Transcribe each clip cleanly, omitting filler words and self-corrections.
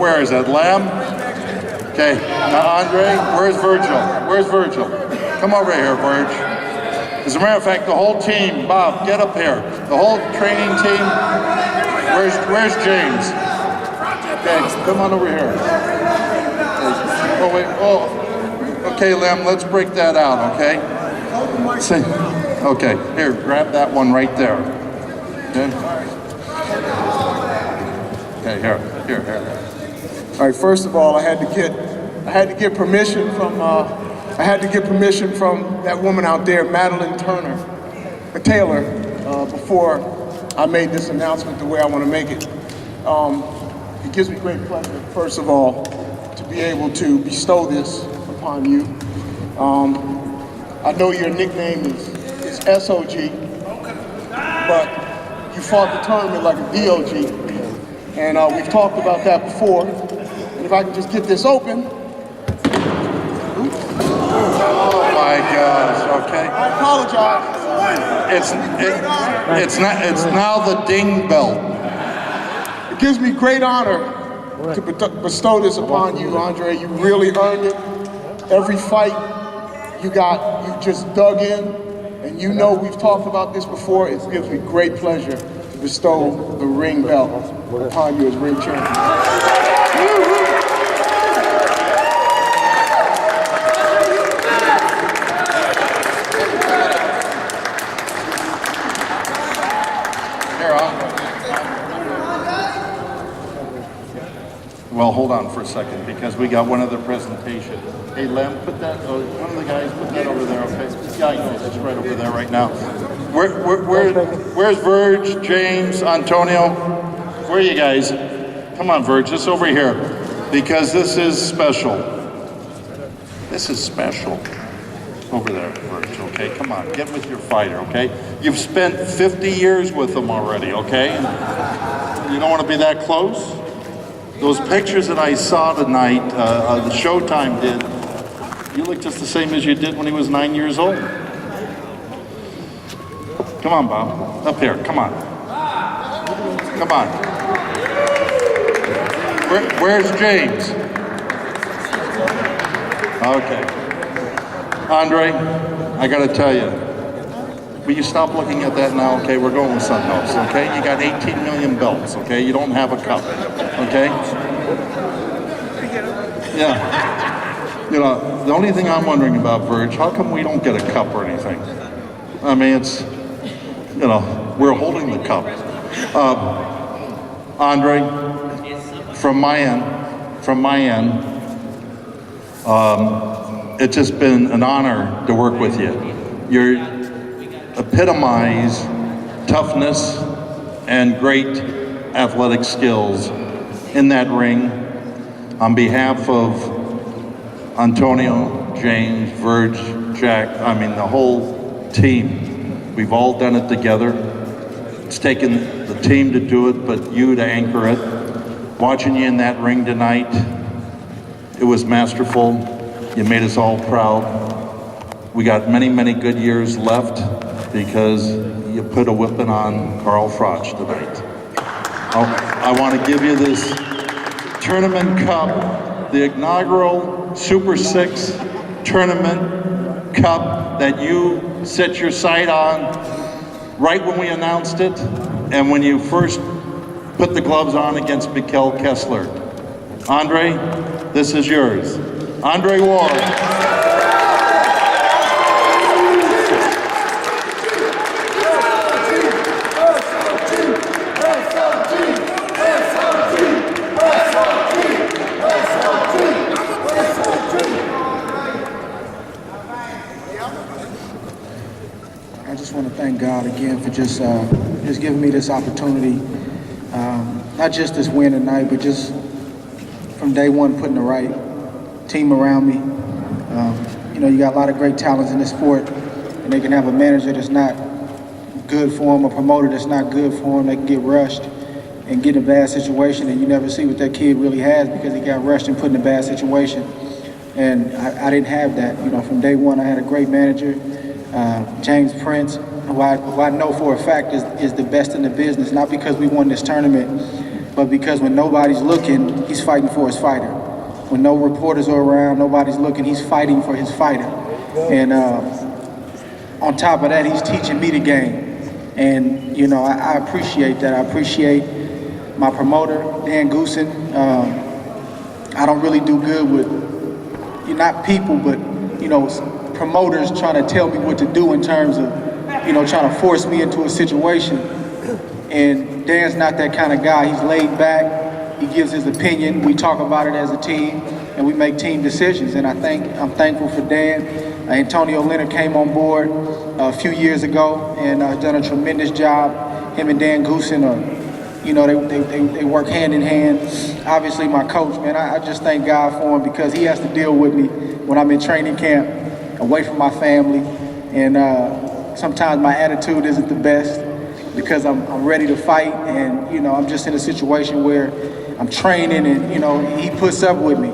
where is it? Lem? Okay, now Andre, where's Virgil? Where's Virgil? Come over here, Virg. As a matter of fact, the whole team, Bob, get up here. The whole training team, where's James? Okay, come on over here. Oh, wait, oh. Okay, Lem, let's break that out, okay? Okay, here, grab that one right there. Okay, here. All right, first of all, I had to get permission from that woman out there, Madeline Taylor, before I made this announcement the way I want to make it. It gives me great pleasure, first of all, to be able to bestow this upon you. I know your nickname is SOG, but you fought the tournament like a DOG, and we've talked about that before. And if I can just get this open. Oh my gosh, okay. I apologize. It's now the ding belt. It gives me great honor to bestow this upon you, Andre. You really earned it. Every fight you just dug in, and you know we've talked about this before. It gives me great pleasure to bestow the ring belt upon you as ring champion. Well, hold on for a second, because we got one other presentation. Hey, Lem, put that, one of the guys, put that over there, okay? Yeah, I know, it's right over there right now. Where's Virg, James, Antonio? Where are you guys? Come on, Virg, just over here, because this is special. This is special. Over there, Virg, okay? Come on, get with your fighter, okay? You've spent 50 years with them already, okay? You don't want to be that close? Those pictures that I saw tonight, the Showtime did, you look just the same as you did when he was 9 years old. Come on, Bob. Up here, come on. Come on. Where's James? Okay. Andre, I gotta tell you, will you stop looking at that now? Okay, we're going with something else, okay? You got 18 million belts, okay? You don't have a cup, okay? Yeah. You know, the only thing I'm wondering about, Virg, how come we don't get a cup or anything? I mean, it's, you know, we're holding the cup. Andre, from my end, it's just been an honor to work with you. You epitomize toughness and great athletic skills in that ring. On behalf of Antonio, James, Virg, Jack, I mean the whole team, we've all done it together. It's taken the team to do it, but you to anchor it. Watching you in that ring tonight, it was masterful. You made us all proud. We got many, many good years left because you put a whipping on Ward-Froch tonight. I want to give you this tournament cup, the inaugural Super 6 tournament cup that you set your sight on right when we announced it and when you first put the gloves on against Mikkel Kessler. Andre, this is yours. Andre Ward. I just want to thank God again for just giving me this opportunity, not just this win tonight, but just from day one putting the right team around me. You know, you got a lot of great talents in this sport, and they can have a manager that's not good for them, a promoter that's not good for them. They can get rushed and get in a bad situation, and you never see what that kid really has because he got rushed and put in a bad situation. And I didn't have that. You know, from day one, I had a great manager, James Prince, who I know for a fact is the best in the business, not because we won this tournament, but because when nobody's looking, he's fighting for his fighter. When no reporters are around, nobody's looking, he's fighting for his fighter. And on top of that, he's teaching me the game. And, you know, I appreciate that. I appreciate my promoter, Dan Goosen. I don't really do good with, not people, but, you know, promoters trying to tell me what to do in terms of, you know, trying to force me into a situation. And Dan's not that kind of guy. He's laid back. He gives his opinion. We talk about it as a team, and we make team decisions. And I'm thankful for Dan. Antonio Leonard came on board a few years ago and done a tremendous job. Him and Dan Goosen are, you know, they work hand in hand. Obviously, my coach, man, I just thank God for him because he has to deal with me when I'm in training camp, away from my family. And sometimes my attitude isn't the best because I'm ready to fight, and, you know, I'm just in a situation where I'm training and, you know, he puts up with me.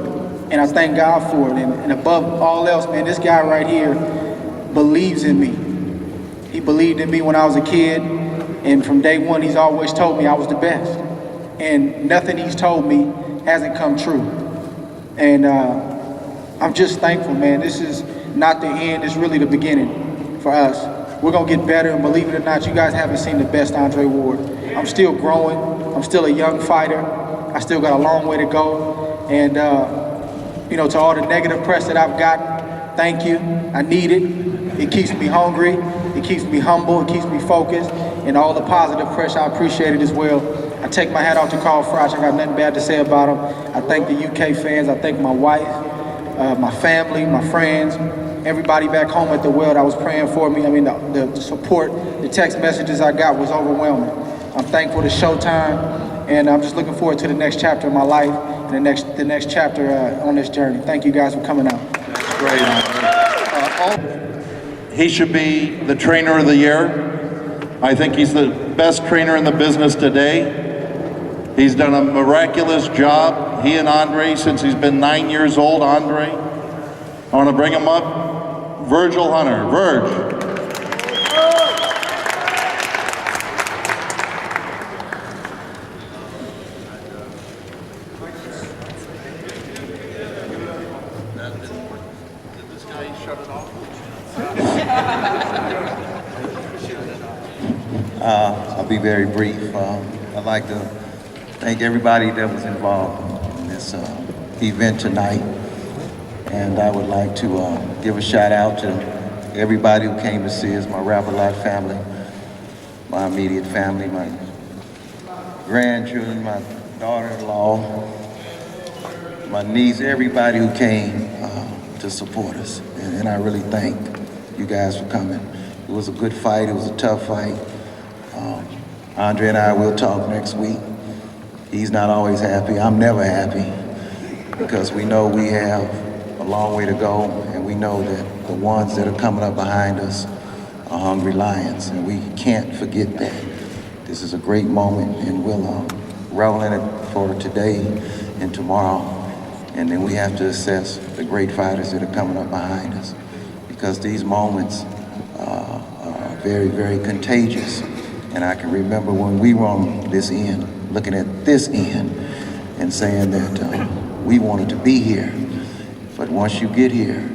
And I thank God for it. And above all else, man, this guy right here believes in me. He believed in me when I was a kid. And from day one, he's always told me I was the best. And nothing he's told me hasn't come true. And I'm just thankful, man. This is not the end. It's really the beginning for us. We're going to get better. And believe it or not, you guys haven't seen the best Andre Ward. I'm still growing. I'm still a young fighter. I still got a long way to go. And, you know, to all the negative press that I've gotten, thank you. I need it. It keeps me hungry. It keeps me humble. It keeps me focused. And all the positive press, I appreciate it as well. I take my hat off to Ward-Froch. I got nothing bad to say about him. I thank the UK fans. I thank my wife, my family, my friends, everybody back home at the well that was praying for me. I mean, the support, the text messages I got was overwhelming. I'm thankful to Showtime, and I'm just looking forward to the next chapter of my life and the next chapter on this journey. Thank you guys for coming out. That's great, Andre. He should be the trainer of the year. I think he's the best trainer in the business today. He's done a miraculous job, he and Andre, since he's been 9 years old. Andre, I want to bring him up. Virgil Hunter. Virg. I'll be very brief. I'd like to thank everybody that was involved in this event tonight. And I would like to give a shout out to everybody who came to see us, my Rap-A-Lot family, my immediate family, my grandchildren, my daughter-in-law, my niece, everybody who came to support us. And I really thank you guys for coming. It was a good fight. It was a tough fight. Andre and I will talk next week. He's not always happy. I'm never happy because we know we have a long way to go, and we know that the ones that are coming up behind us are hungry lions, and we can't forget that. This is a great moment, and we'll revel in it for today and tomorrow, and then we have to assess the great fighters that are coming up behind us, because these moments are very, very contagious. And I can remember when we were on this end, looking at this end, and saying that we wanted to be here. But once you get here,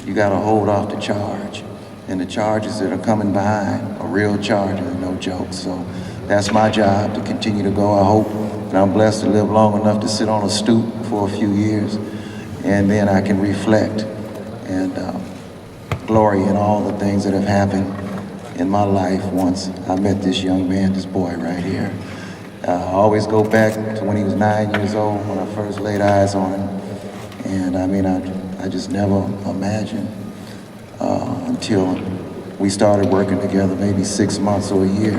you gotta hold off the charge. And the charges that are coming behind are real charges, no jokes. So that's my job, to continue to go. I hope that I'm blessed to live long enough to sit on a stoop for a few years, and then I can reflect and glory in all the things that have happened in my life once I met this young man, this boy right here. I always go back to when he was 9 years old, when I first laid eyes on him. And I mean, I just never imagined until we started working together, maybe 6 months or a year,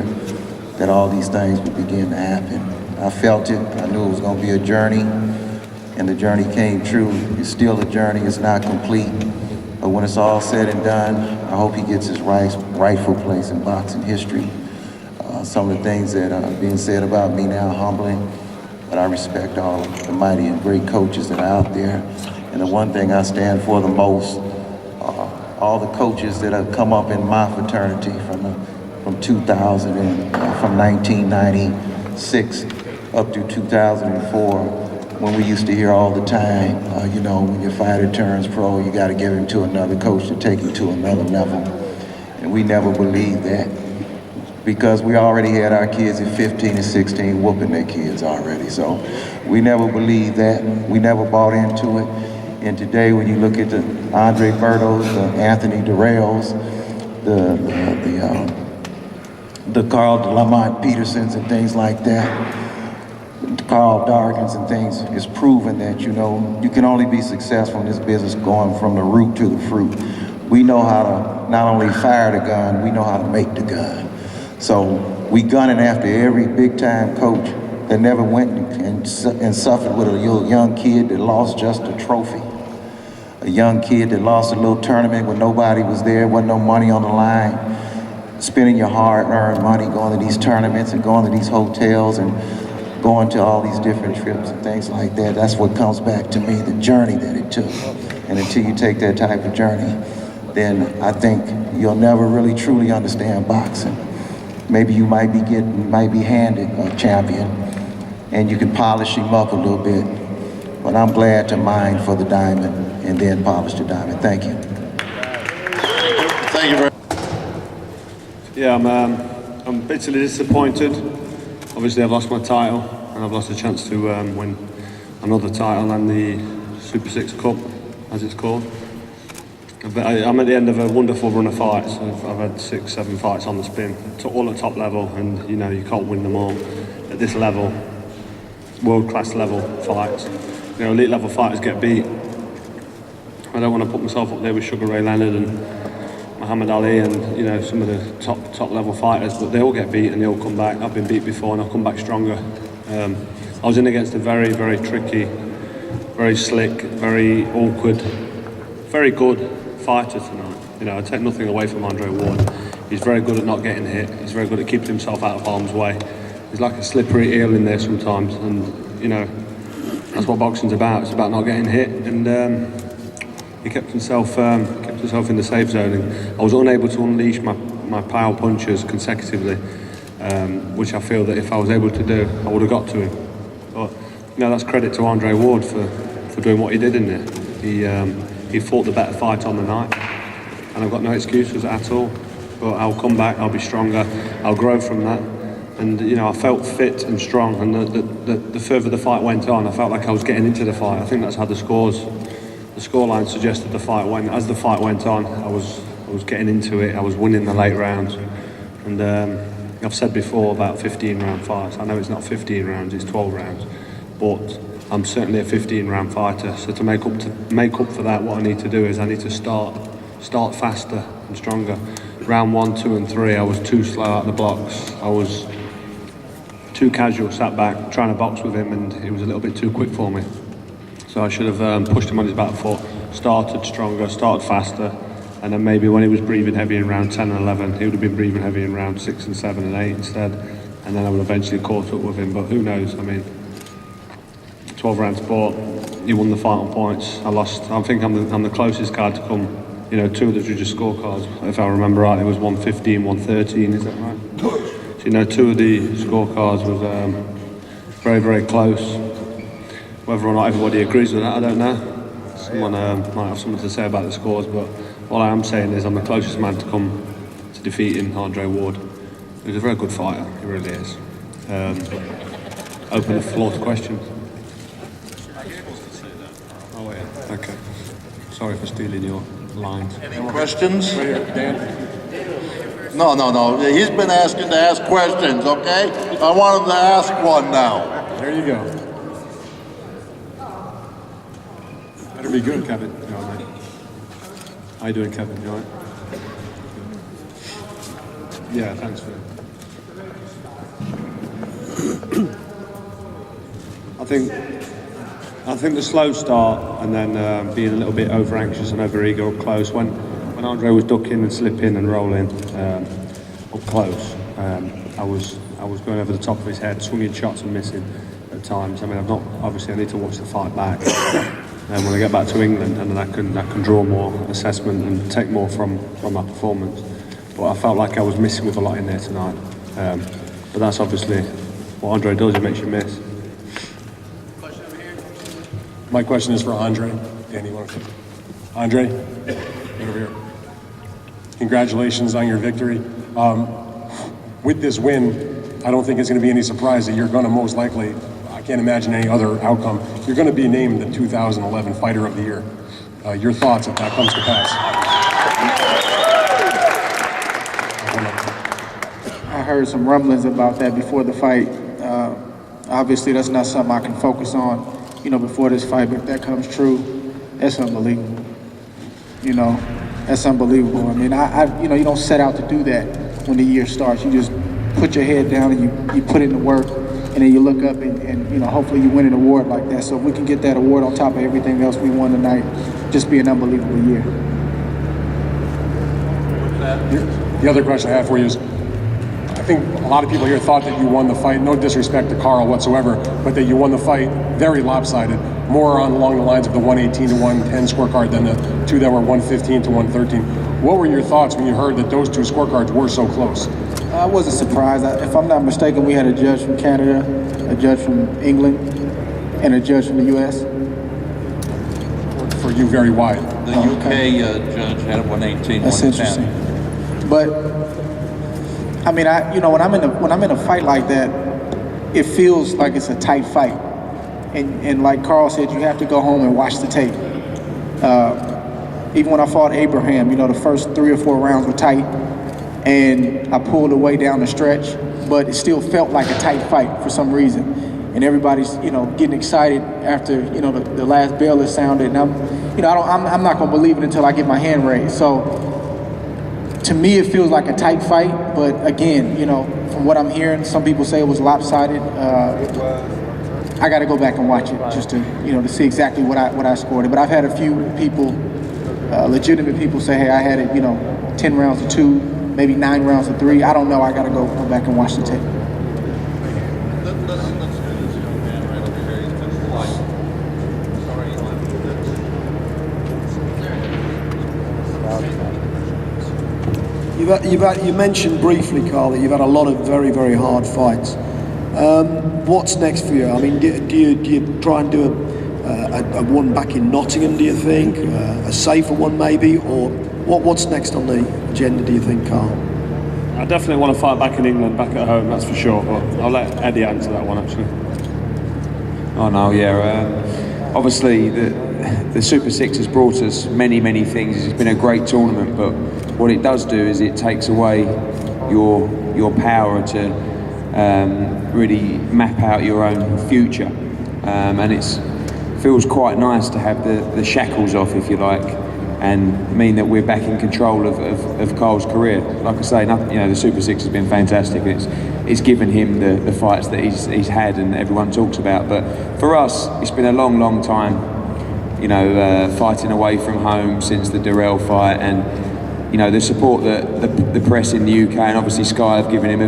that all these things would begin to happen. I felt it. I knew it was going to be a journey, and the journey came true. It's still a journey. It's not complete. But when it's all said and done, I hope he gets his rightful place in boxing history. Some of the things that are being said about me now, humbling, but I respect all the mighty and great coaches that are out there. And the one thing I stand for the most, all the coaches that have come up in my fraternity from 2000 and from 1996 up through 2004, when we used to hear all the time, you know, when your fighter turns pro, you got to give him to another coach to take him to another level. And we never believed that, because we already had our kids at 15 and 16 whooping their kids already. So we never believed that. We never bought into it. And today, when you look at the Andre Bertos, the Anthony Durrells, the Carl Lamont Petersons and things like that, Carl Darkins and things, is proven that, you know, you can only be successful in this business going from the root to the fruit. We know how to not only fire the gun, we know how to make the gun. So we gunning after every big time coach that never went and suffered with a young kid that lost just a trophy. A young kid that lost a little tournament when nobody was there, wasn't no money on the line. Spending your hard-earned money going to these tournaments and going to these hotels and going to all these different trips and things like that. That's what comes back to me, the journey that it took. And until you take that type of journey, then I think you'll never really truly understand boxing. Maybe you might be handed a champion and you can polish him up a little bit. But I'm glad to mine for the diamond and then polish the diamond. Thank you. Thank you very much. Yeah, I'm bitterly disappointed. Obviously, I've lost my title, and I've lost a chance to win another title and the Super 6 Cup, as it's called. I'm at the end of a wonderful run of fights. I've had 6, 7 fights on the spin, all at top level, and you know you can't win them all at this level, world-class level fights. You know, elite level fighters get beat. I don't want to put myself up there with Sugar Ray Leonard and Muhammad Ali and, you know, some of the top level fighters, but they all get beat and they all come back. I've been beat before and I'll come back stronger. I was in against a very, very tricky, very slick, very awkward, very good fighter tonight. You know, I take nothing away from Andre Ward. He's very good at not getting hit. He's very good at keeping himself out of harm's way. He's like a slippery eel in there sometimes, and you know, that's what boxing's about. It's about not getting hit, and he kept himself in the safe zone. And I was unable to unleash my power punches consecutively, which I feel that if I was able to do, I would have got to him. But you know, that's credit to Andre Ward for doing what he did in there. He fought the better fight on the night, and I've got no excuses at all. But I'll come back. I'll be stronger. I'll grow from that. And you know, I felt fit and strong. And the further the fight went on, I felt like I was getting into the fight. I think that's how the scoreline suggested the fight went. As the fight went on, I was getting into it. I was winning the late rounds. And I've said before about 15-round fights. I know it's not 15 rounds, it's 12 rounds. But I'm certainly a 15-round fighter. So to make up for that, what I need to do is I need to start faster and stronger. Round 1, 2, and 3, I was too slow out of the blocks. I was too casual, sat back, trying to box with him, and it was a little bit too quick for me. So I should have pushed him on his back foot, started stronger, started faster, and then maybe when he was breathing heavy in round 10 and 11, he would have been breathing heavy in round 6 and 7 and 8 instead, and then I would have eventually caught up with him. But who knows? I mean, 12-round sport. He won the fight on points. I lost. I think I'm the closest guy to come. You know, 2 of the judges' scorecards, if I remember right, it was 115, 113. Is that right? So, you know, 2 of the scorecards was very, very close. Whether or not everybody agrees with that, I don't know. Someone might have something to say about the scores, but all I am saying is I'm the closest man to come to defeating Andre Ward. He's a very good fighter, he really is. Open the floor to questions. Oh yeah, okay. Sorry for stealing your lines. Any questions? No. He's been asking to ask questions, okay? I want him to ask one now. There you go. Better be good, Kevin. You all right? How you doing, Kevin? You all right? Yeah, thanks for that. I think the slow start and then being a little bit over anxious and over eager up close. When Andre was ducking and slipping and rolling up close, I was going over the top of his head, swinging shots and missing at times. I mean, obviously I need to watch the fight back. And when I get back to England, and then I can draw more assessment and take more from my performance. But I felt like I was missing with a lot in there tonight. But that's obviously what Andre does, he makes you miss. My question is for Andre. Danny, you want to? Andre, right over here. Congratulations on your victory. With this win, I don't think it's going to be any surprise that you're going to most likely, I can't imagine any other outcome, you're going to be named the 2011 Fighter of the Year. Your thoughts if that comes to pass? I heard some rumblings about that before the fight. Obviously, that's not something I can focus on, before this fight, but if that comes true, that's unbelievable. That's unbelievable. I mean, you don't set out to do that when the year starts. You just put your head down and you put in the work, and then you look up and hopefully you win an award like that. So if we can get that award on top of everything else we won tonight, just be an unbelievable year. The other question I have for you is, I think a lot of people here thought that you won the fight, no disrespect to Carl whatsoever, but that you won the fight very lopsided, more along the lines of the 118 to 110 scorecard than the two that were 115 to 113. What were your thoughts when you heard that those two scorecards were so close? I wasn't surprised. If I'm not mistaken, we had a judge from Canada, a judge from England, and a judge from the U.S. For you, very wide. The UK judge had a 118, That's 110. interesting. But I mean, when I'm in a fight like that, it feels like it's a tight fight. And like Carl said, you have to go home and watch the tape. Even when I fought Abraham, the first 3 or 4 rounds were tight, and I pulled away down the stretch, but it still felt like a tight fight for some reason. And everybody's, getting excited after, the last bell is sounded, and I'm not gonna believe it until I get my hand raised. So to me, it feels like a tight fight, but again, from what I'm hearing, some people say it was lopsided. I got to go back and watch it just to, to see exactly what I scored it. But I've had a few people, legitimate people, say, hey, I had it, 10 rounds to 2, maybe 9 rounds to 3. I don't know. I got to go back and watch the tape. You mentioned briefly, Carl, that you've had a lot of very, very hard fights. What's next for you? I mean, do you try and do a one back in Nottingham, do you think? A safer one maybe? Or what's next on the agenda, do you think, Carl? I definitely want to fight back in England, back at home, that's for sure, but I'll let Eddie answer that one, actually. Oh no, yeah. Obviously, the Super 6 has brought us many, many things. It's been a great tournament, but what it does do is it takes away your power to really map out your own future, and it feels quite nice to have the shackles off, if you like, and mean that we're back in control of Carl's career. Like I say, the Super 6 has been fantastic. It's given him the fights that he's had and everyone talks about. But for us, it's been a long, long time, fighting away from home since the Durrell fight, and the support that the press in the UK and obviously Sky have given him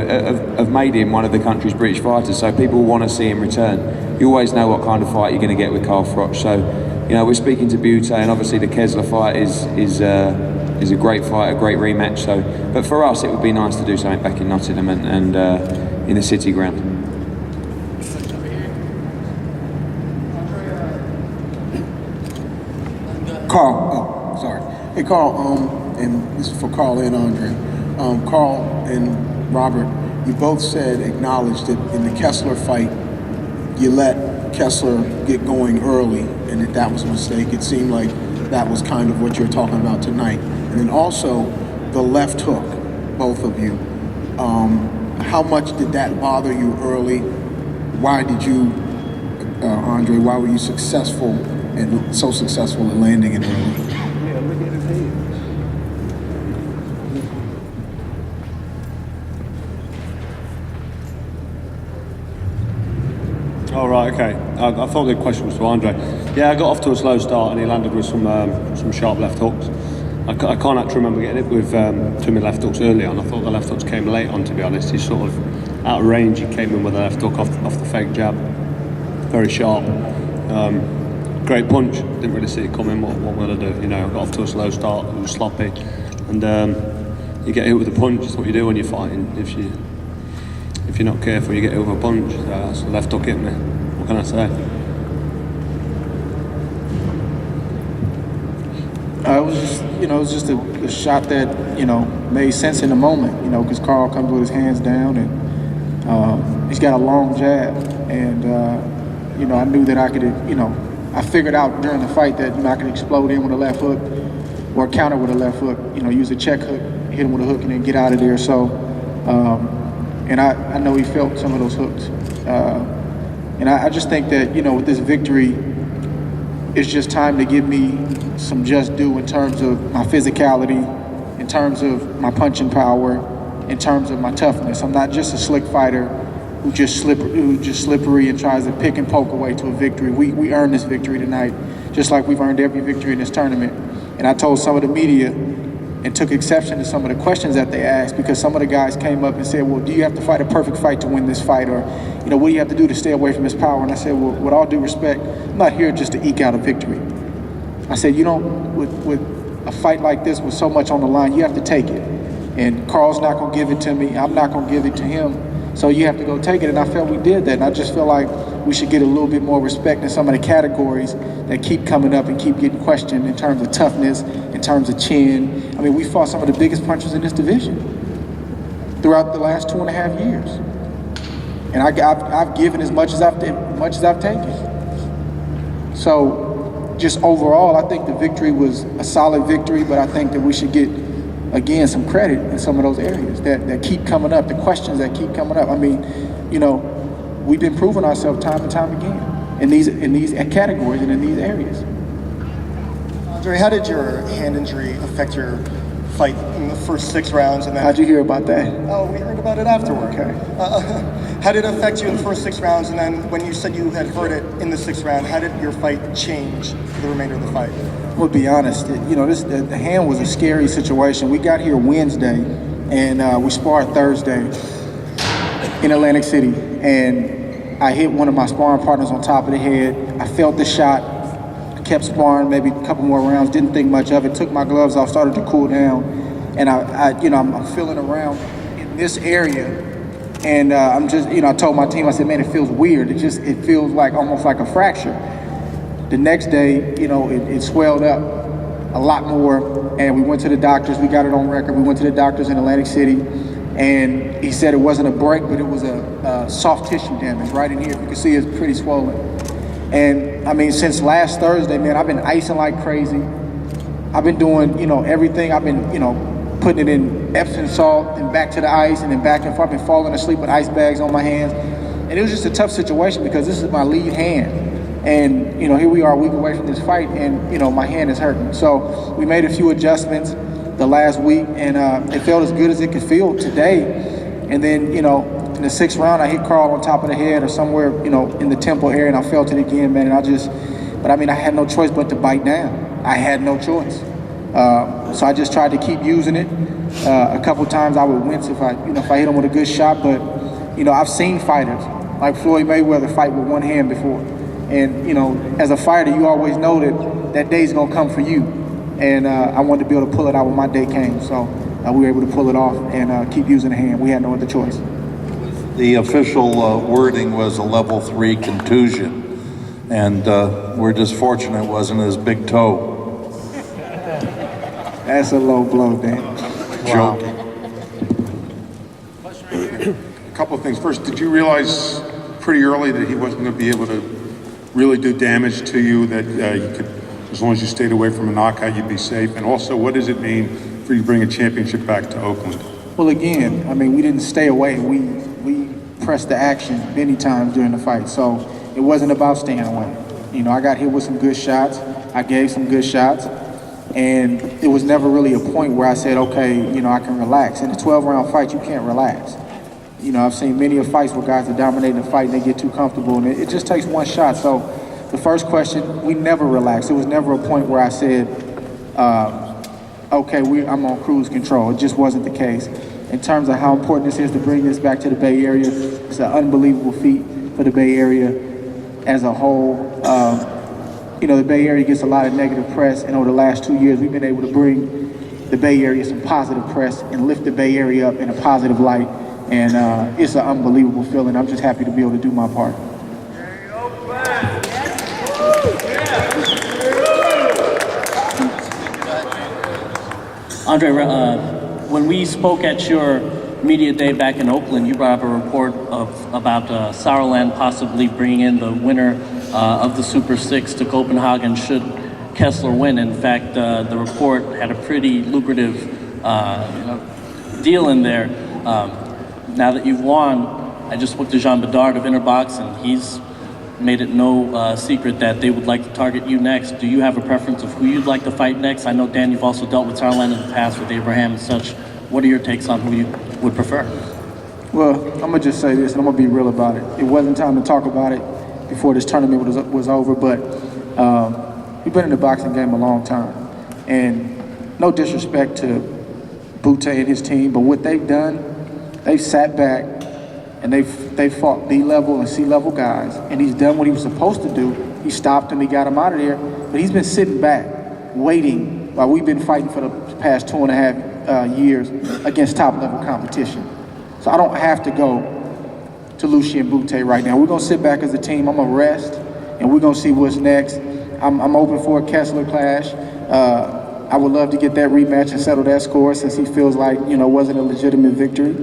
have made him one of the country's British fighters. So people want to see him return. You always know what kind of fight you're going to get with Ward-Froch. So, we're speaking to Butte, and obviously the Kessler fight is a great fight, a great rematch. So, but for us, it would be nice to do something back in Nottingham and in the City Ground. Carl, sorry. Hey, Carl, and this is for Carl and Andre. Carl and Robert, you both acknowledged that in the Kessler fight, you let Kessler get going early, and that was a mistake. It seemed like that was kind of what you're talking about tonight. And then also the left hook, both of you. How much did that bother you early? Why did you, Andre, why were you successful and so successful at landing it early? Oh, right, okay. I thought the question was to Andre. Yeah, I got off to a slow start and he landed with some sharp left hooks. I can't actually remember getting it with too many left hooks early on. I thought the left hooks came late on, to be honest. He's sort of out of range. He came in with a left hook off the fake jab. Very sharp. Great punch. Didn't really see it coming. What will I do? I got off to a slow start. It was sloppy. And you get hit with a punch. It's what you do when you're fighting. If you if you're not careful, you get over punched. That's the left hook hit me. What can I say? It was just, it was just a shot that, made sense in the moment, because Carl comes with his hands down and he's got a long jab. And, I knew that I could, I figured out during the fight that, I could explode in with a left hook or counter with a left hook, use a check hook, hit him with a hook and then get out of there. So, and I know he felt some of those hooks. And I just think that, with this victory, it's just time to give me some just due in terms of my physicality, in terms of my punching power, in terms of my toughness. I'm not just a slick fighter who's just slippery and tries to pick and poke away to a victory. We earned this victory tonight, just like we've earned every victory in this tournament. And I told some of the media and took exception to some of the questions that they asked, because some of the guys came up and said, well, do you have to fight a perfect fight to win this fight? Or, what do you have to do to stay away from his power? And I said, well, with all due respect, I'm not here just to eke out a victory. I said, with a fight like this with so much on the line, you have to take it. And Carl's not gonna give it to me, I'm not gonna give it to him. So you have to go take it, and I felt we did that. And I just feel like we should get a little bit more respect in some of the categories that keep coming up and keep getting questioned in terms of toughness, in terms of chin. I mean, we fought some of the biggest punchers in this division throughout the last 2.5 years. And I've given as much as I've taken. So just overall, I think the victory was a solid victory, but I think that we should get, again, some credit in some of those areas that keep coming up, the questions that keep coming up. I mean, we've been proving ourselves time and time again in these categories and in these areas. Andre, how did your hand injury affect your fight in the first 6 rounds? And then how'd you hear about that? Oh, we heard about it afterward. Okay. How did it affect you in the first 6 rounds? And then when you said you had heard it in the 6th round, how did your fight change for the remainder of the fight? Well, to be honest, the hand was a scary situation. We got here Wednesday, and we sparred Thursday in Atlantic City. And I hit one of my sparring partners on top of the head. I felt the shot. I kept sparring maybe a couple more rounds, didn't think much of it, took my gloves off, started to cool down. And I'm feeling around in this area. And I'm just, I told my team, I said, man, it feels weird. It feels like almost like a fracture. The next day, it swelled up a lot more, and we went to the doctors. We got it on record. We went to the doctors in Atlantic City, and he said it wasn't a break, but it was a soft tissue damage right in here. If you can see, it's pretty swollen. And I mean, since last Thursday, man, I've been icing like crazy. I've been doing, everything. I've been, putting it in Epsom salt and back to the ice and then back and forth. I've been falling asleep with ice bags on my hands. And it was just a tough situation because this is my lead hand. And, here we are a week away from this fight, and, my hand is hurting. So we made a few adjustments the last week, and it felt as good as it could feel today. And then, in the 6th round, I hit Carl on top of the head or somewhere, in the temple area, and I felt it again, man. And I had no choice but to bite down. I had no choice. So I just tried to keep using it. A couple times I would wince if I hit him with a good shot, but, I've seen fighters like Floyd Mayweather fight with one hand before. And, as a fighter, you always know that day's gonna come for you. And I wanted to be able to pull it out when my day came. So we were able to pull it off and keep using the hand. We had no other choice. The official wording was a level 3 contusion. And we're just fortunate it wasn't his big toe. That's a low blow, Dan. Joking. A couple of things. First, did you realize pretty early that he wasn't going to be able to really do damage to you, that you could, as long as you stayed away from a knockout, you'd be safe? And also, what does it mean for you to bring a championship back to Oakland? Well, again, we didn't stay away. We pressed the action many times during the fight. So it wasn't about staying away. I got hit with some good shots. I gave some good shots. And it was never really a point where I said, okay, I can relax. In a 12-round fight, you can't relax. I've seen many of fights where guys are dominating the fight and they get too comfortable, and it just takes one shot. So the first question, we never relaxed. It was never a point where I said, okay, I'm on cruise control. It just wasn't the case. In terms of how important this is to bring this back to the Bay Area, it's an unbelievable feat for the Bay Area as a whole. The Bay Area gets a lot of negative press, and over the last 2 years, we've been able to bring the Bay Area some positive press and lift the Bay Area up in a positive light. And it's an unbelievable feeling. I'm just happy to be able to do my part. Andre, when we spoke at your media day back in Oakland, you brought up a report about Sauerland possibly bringing in the winner of the Super Six to Copenhagen should Kessler win. In fact, the report had a pretty lucrative deal in there. Now that you've won, I just spoke to Jean Bedard of Interbox, and he's made it no secret that they would like to target you next. Do you have a preference of who you'd like to fight next? I know, Dan, you've also dealt with Sauerland in the past with Abraham and such. What are your takes on who you would prefer? Well, I'm gonna just say this, and I'm gonna be real about it. It wasn't time to talk about it before this tournament was over, but we've been in the boxing game a long time. And no disrespect to Butte and his team, but what they've done, they've sat back and they've fought B-level and C-level guys, and he's done what he was supposed to do. He stopped him, he got him out of there, but he's been sitting back, waiting, while we've been fighting for the past 2.5 years against top-level competition. So I don't have to go to Lucien Butte right now. We're gonna sit back as a team, I'm gonna rest, and we're gonna see what's next. I'm open for a Kessler clash. I would love to get that rematch and settle that score since he feels like, you know, wasn't a legitimate victory.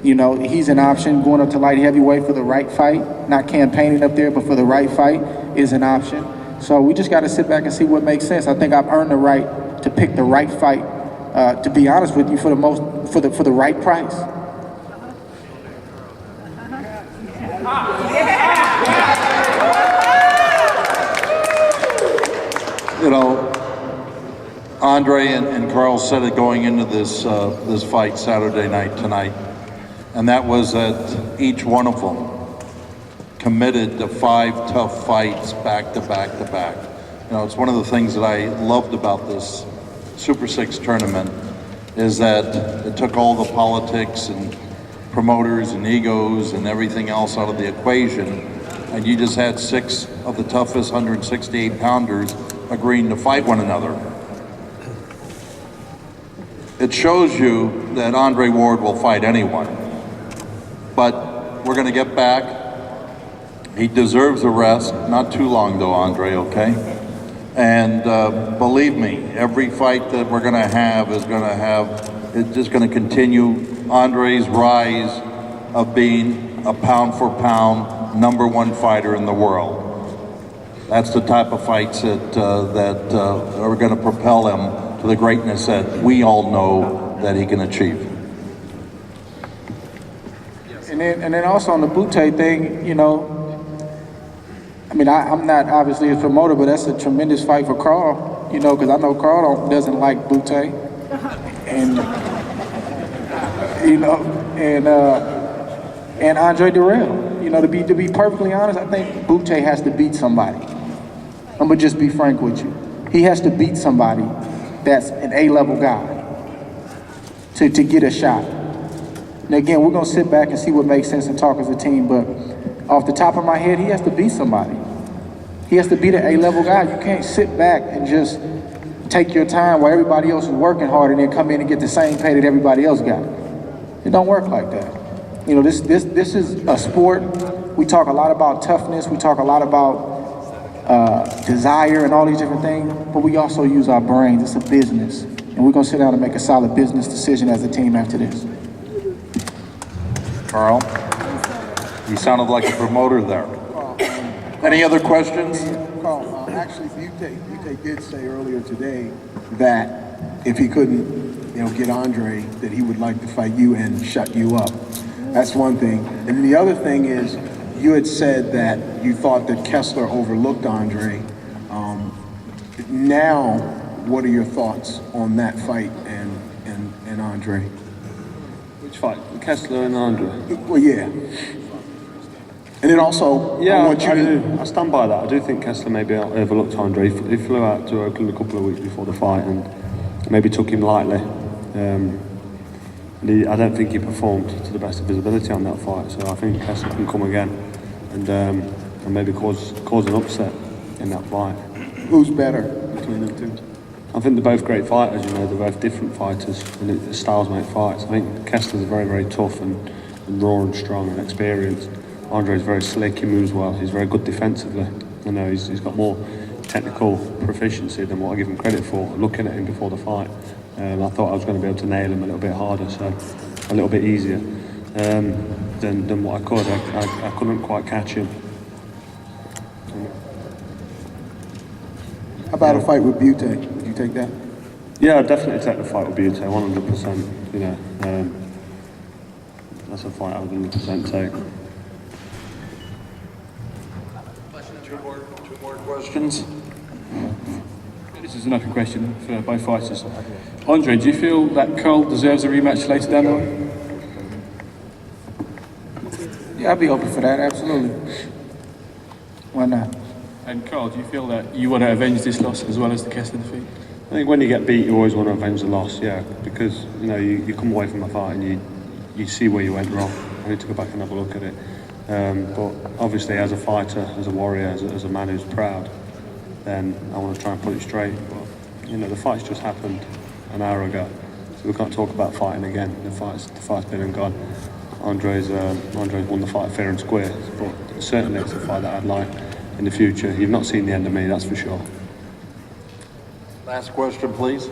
You know, he's an option. Going up to light heavyweight for the right fight, not campaigning up there, but for the right fight is an option. So we just got to sit back and see what makes sense. I think I've earned the right to pick the right fight. To be honest with you, for the right price. You know, Andre and Carl said it going into this this fight Saturday night tonight, and that was that each one of them committed to 5 tough fights back to back to back. You know, it's one of the things that I loved about this Super 6 tournament is that it took all the politics and promoters and egos and everything else out of the equation, and you just had 6 of the toughest 168 pounders agreeing to fight one another. It shows you that Andre Ward will fight anyone, but we're going to get back. He deserves a rest. Not too long though, Andre, okay? And believe me, every fight that we're going to have is going to have, it's just going to continue Andre's rise of being a pound for pound #1 fighter in the world. That's the type of fights that are going to propel him to the greatness that we all know that he can achieve. And then also on the Butte thing, you know, I mean, I'm not obviously a promoter, but that's a tremendous fight for Carl, you know, because I know Carl doesn't like Butte, and you know, and Andre Durrell. You know, to be perfectly honest, I think Butte has to beat somebody. I'm gonna just be frank with you. He has to beat somebody that's an A-level guy to get a shot. Now again, we're gonna sit back and see what makes sense and talk as a team, but off the top of my head, he has to beat somebody. He has to beat an A-level guy. You can't sit back and just take your time while everybody else is working hard and then come in and get the same pay that everybody else got. It don't work like that. You know, this is a sport. We talk a lot about toughness. We talk a lot about desire and all these different things, but we also use our brains. It's a business. And we're gonna sit down and make a solid business decision as a team after this. Carl, you sounded like a promoter there. Any other questions? Carl, actually, Butte did say earlier today that if he couldn't, you know, get Andre, that he would like to fight you and shut you up. That's one thing. And the other thing is, you had said that you thought that Kessler overlooked Andre. Now, what are your thoughts on that fight and Andre? Which fight? Kessler and Andre? Well, yeah. And then also, yeah, I want you to... I stand by that. I do think Kessler maybe overlooked Andre. He flew out to Oakland a couple of weeks before the fight and maybe took him lightly. I don't think he performed to the best of his ability on that fight, so I think Kessler can come again and maybe cause an upset in that fight. Who's better? Between the two. I think they're both great fighters, you know, they're both different fighters and styles make fights. I think Kessler's very, very tough and and raw and strong and experienced. Andre's very slick, he moves well, he's very good defensively. You know, he's got more technical proficiency than what I give him credit for. Looking at him before the fight, I thought I was going to be able to nail him a little bit harder, so a little bit easier than what I could. I couldn't quite catch him. How about a fight with Butte? Would you take that? Yeah, I'd definitely take the fight with Butte, 100%. You know, that's a fight I would 100% take. Two more questions. This is an open question for both fighters. Andre, do you feel that Carl deserves a rematch later down the line? Yeah, I'd be open for that, absolutely. Why not? And Carl, do you feel that you want to avenge this loss as well as the Kessler defeat? I think when you get beat, you always want to avenge the loss, yeah, because you know you come away from a fight and you see where you went wrong. I need to go back and have a look at it. But obviously, as a fighter, as a warrior, as a man who's proud, then I want to try and put it straight. But you know, the fight's just happened an hour ago, so we can't talk about fighting again. The fight's been and gone. Andre's won the fight fair and square, but certainly it's a fight that I'd like in the future. You've not seen the end of me, that's for sure. Last question, please.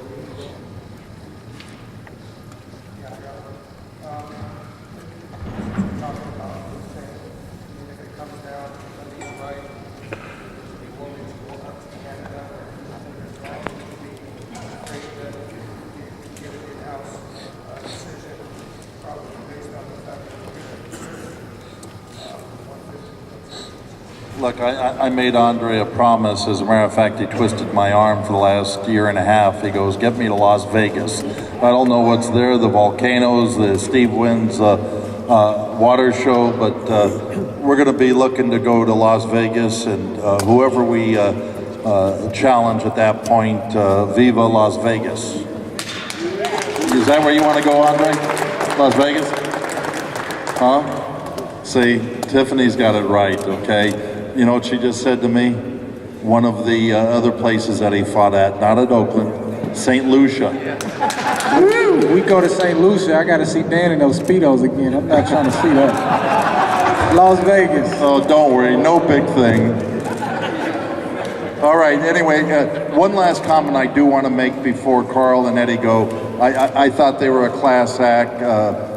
Look, I made Andre a promise. As a matter of fact, he twisted my arm for the last year and a half. He goes, get me to Las Vegas. I don't know what's there, the volcanoes, the Steve Wynn's water show, but we're going to be looking to go to Las Vegas, and whoever we challenge at that point, Viva Las Vegas. Is that where you want to go, Andre? Las Vegas? Huh? See, Tiffany's got it right, okay? You know what she just said to me? One of the other places that he fought at, not at Oakland, St. Lucia. Woo! We go to St. Lucia, I gotta see Dan in those Speedos again. I'm not trying to see that. Las Vegas. Oh, don't worry, no big thing. All right, anyway, one last comment I do want to make before Carl and Eddie go. I thought they were a class act.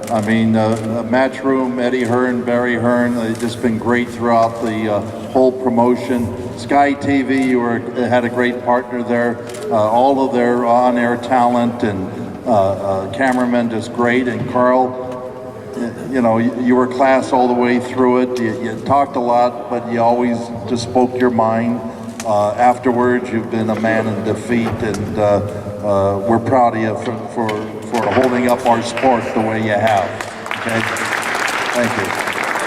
Matchroom, Eddie Hearn, Barry Hearn, they've just been great throughout the whole promotion. Sky TV, had a great partner there. All of their on-air talent and cameramen just great. And Carl, you know, you were class all the way through it. You talked a lot, but you always just spoke your mind. Afterwards, you've been a man in defeat, and we're proud of you for holding up our sport the way you have. Okay? Thank you.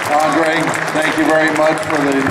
Andre, thank you very much for the